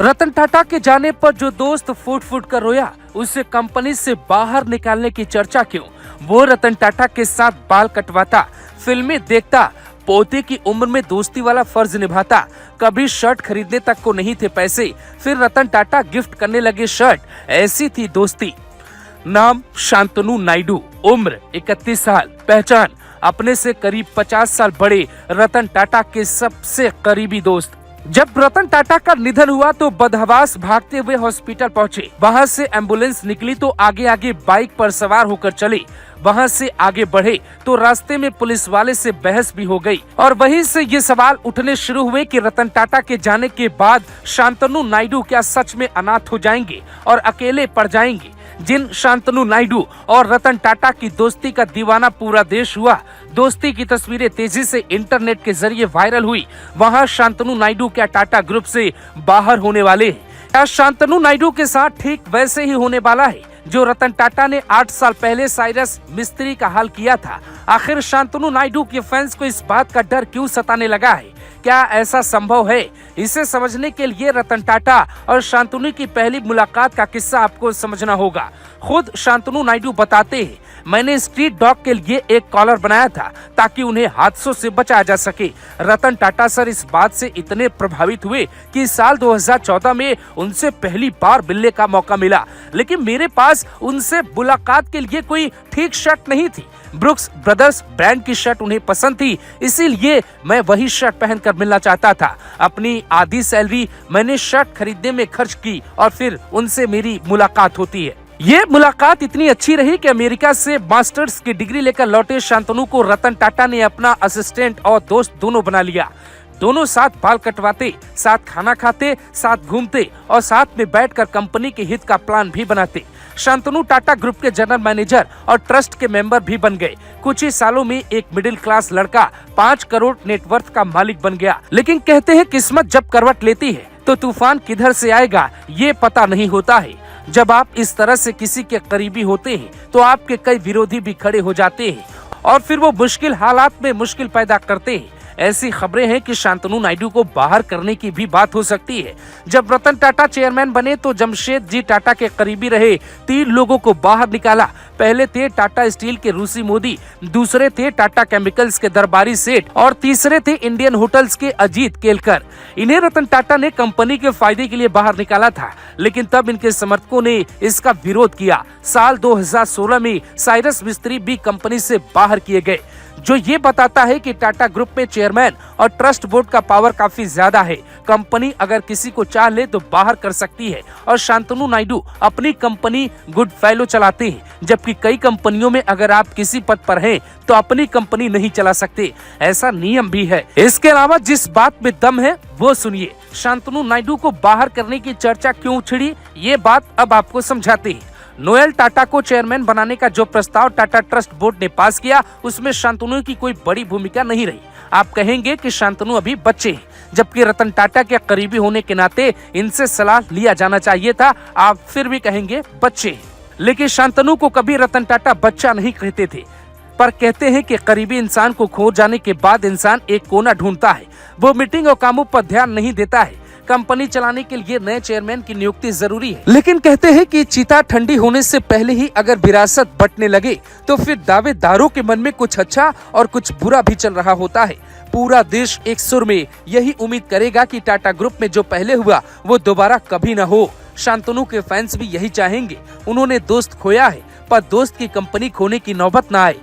रतन टाटा के जाने पर जो दोस्त फूट फूट कर रोया, उसे कंपनी से बाहर निकालने की चर्चा क्यों? वो रतन टाटा के साथ बाल कटवाता, फिल्में देखता, पोते की उम्र में दोस्ती वाला फर्ज निभाता, कभी शर्ट खरीदने तक को नहीं थे पैसे, फिर रतन टाटा गिफ्ट करने लगे शर्ट। ऐसी थी दोस्ती। नाम शांतनु नायडू, उम्र 31 साल, पहचान अपने से करीब 50 साल बड़े रतन टाटा के सबसे करीबी दोस्त। जब रतन टाटा का निधन हुआ तो बदहवास भागते हुए हॉस्पिटल पहुंचे। वहां से एम्बुलेंस निकली तो आगे आगे बाइक पर सवार होकर चले। वहां से आगे बढ़े तो रास्ते में पुलिस वाले से बहस भी हो गई और वहीं से ये सवाल उठने शुरू हुए कि रतन टाटा के जाने के बाद शांतनु नायडू क्या सच में अनाथ हो जाएंगे और अकेले पड़ जाएंगे? जिन शांतनु नायडू और रतन टाटा की दोस्ती का दीवाना पूरा देश हुआ, दोस्ती की तस्वीरें तेजी से इंटरनेट के जरिए वायरल हुई। वहां शांतनु नायडू क्या टाटा ग्रुप से बाहर होने वाले हैं? क्या शांतनु नायडू के साथ ठीक वैसे ही होने वाला है जो रतन टाटा ने 8 साल पहले साइरस मिस्त्री का हाल किया था? आखिर शांतनु नायडू के फैंस को इस बात का डर क्यों सताने लगा है? क्या ऐसा संभव है? इसे समझने के लिए रतन टाटा और शांतनु की पहली मुलाकात का किस्सा आपको समझना होगा। खुद शांतनु नायडू बताते हैं, मैंने स्ट्रीट डॉग के लिए एक कॉलर बनाया था ताकि उन्हें हादसों से बचाया जा सके। रतन टाटा सर इस बात से इतने प्रभावित हुए कि साल 2014 में उनसे पहली बार मिलने का मौका मिला, लेकिन मेरे पास उनसे मुलाकात के लिए कोई ठीक शर्ट नहीं थी। ब्रुक्स ब्रदर्स ब्रांड की शर्ट उन्हें पसंद थी, इसीलिए मैं वही शर्ट पहनकर मिलना चाहता था। अपनी आधी सैलरी मैंने शर्ट खरीदने में खर्च की और फिर उनसे मेरी मुलाकात होती है। ये मुलाकात इतनी अच्छी रही कि अमेरिका से मास्टर्स की डिग्री लेकर लौटे शांतनु को रतन टाटा ने अपना असिस्टेंट और दोस्त दोनों बना लिया। दोनों साथ बाल कटवाते, साथ खाना खाते, साथ घूमते और साथ में बैठकर कंपनी के हित का प्लान भी बनाते। शांतनु टाटा ग्रुप के जनरल मैनेजर और ट्रस्ट के मेंबर भी बन गए। कुछ ही सालों में एक मिडिल क्लास लड़का 5 करोड़ नेटवर्थ का मालिक बन गया। लेकिन कहते हैं किस्मत जब करवट लेती है तो तूफान किधर से आएगा ये पता नहीं होता है। जब आप इस तरह से किसी के करीबी होते हैं तो आपके कई विरोधी भी खड़े हो जाते हैं और फिर वो मुश्किल हालात में मुश्किल पैदा करते हैं। ऐसी खबरें हैं कि शांतनु नायडू को बाहर करने की भी बात हो सकती है। जब रतन टाटा चेयरमैन बने तो जमशेद जी टाटा के करीबी रहे 3 लोगों को बाहर निकाला। पहले थे टाटा स्टील के रूसी मोदी, दूसरे थे टाटा केमिकल्स के दरबारी सेठ और तीसरे थे इंडियन होटल्स के अजीत केलकर। इन्हें रतन टाटा ने कंपनी के फायदे के लिए बाहर निकाला था, लेकिन तब इनके समर्थकों ने इसका विरोध किया। साल 2016 में साइरस मिस्त्री भी कंपनी से बाहर किए गए, जो ये बताता है कि टाटा ग्रुप में चेयरमैन और ट्रस्ट बोर्ड का पावर काफी ज्यादा है। कंपनी अगर किसी को चाह ले तो बाहर कर सकती है और शांतनु नायडू अपनी कंपनी गुड फेलो चलाते हैं, जबकि कई कंपनियों में अगर आप किसी पद पर हैं तो अपनी कंपनी नहीं चला सकते, ऐसा नियम भी है। इसके अलावा जिस बात में दम है वो सुनिए। शांतनु नायडू को बाहर करने की चर्चा क्यों छिड़ी, ये बात अब आपको समझाते हैं। नोएल टाटा को चेयरमैन बनाने का जो प्रस्ताव टाटा ट्रस्ट बोर्ड ने पास किया, उसमें शांतनु की कोई बड़ी भूमिका नहीं रही। आप कहेंगे कि शांतनु अभी बच्चे हैं, जबकि रतन टाटा के करीबी होने के नाते इनसे सलाह लिया जाना चाहिए था। आप फिर भी कहेंगे बच्चे हैं, लेकिन शांतनु को कभी रतन टाटा बच्चा नहीं कहते थे, पर कहते हैं कि करीबी इंसान को खो जाने के बाद इंसान एक कोना ढूंढता है। वो मीटिंग और कामों पर ध्यान नहीं देता है। कंपनी चलाने के लिए नए चेयरमैन की नियुक्ति जरूरी है, लेकिन कहते हैं कि चीता ठंडी होने से पहले ही अगर विरासत बंटने लगे तो फिर दावेदारों के मन में कुछ अच्छा और कुछ बुरा भी चल रहा होता है। पूरा देश एक सुर में यही उम्मीद करेगा कि टाटा ग्रुप में जो पहले हुआ वो दोबारा कभी न हो। शांतनु के फैंस भी यही चाहेंगे। उन्होंने दोस्त खोया है, पर दोस्त की कंपनी खोने की नौबत न आए।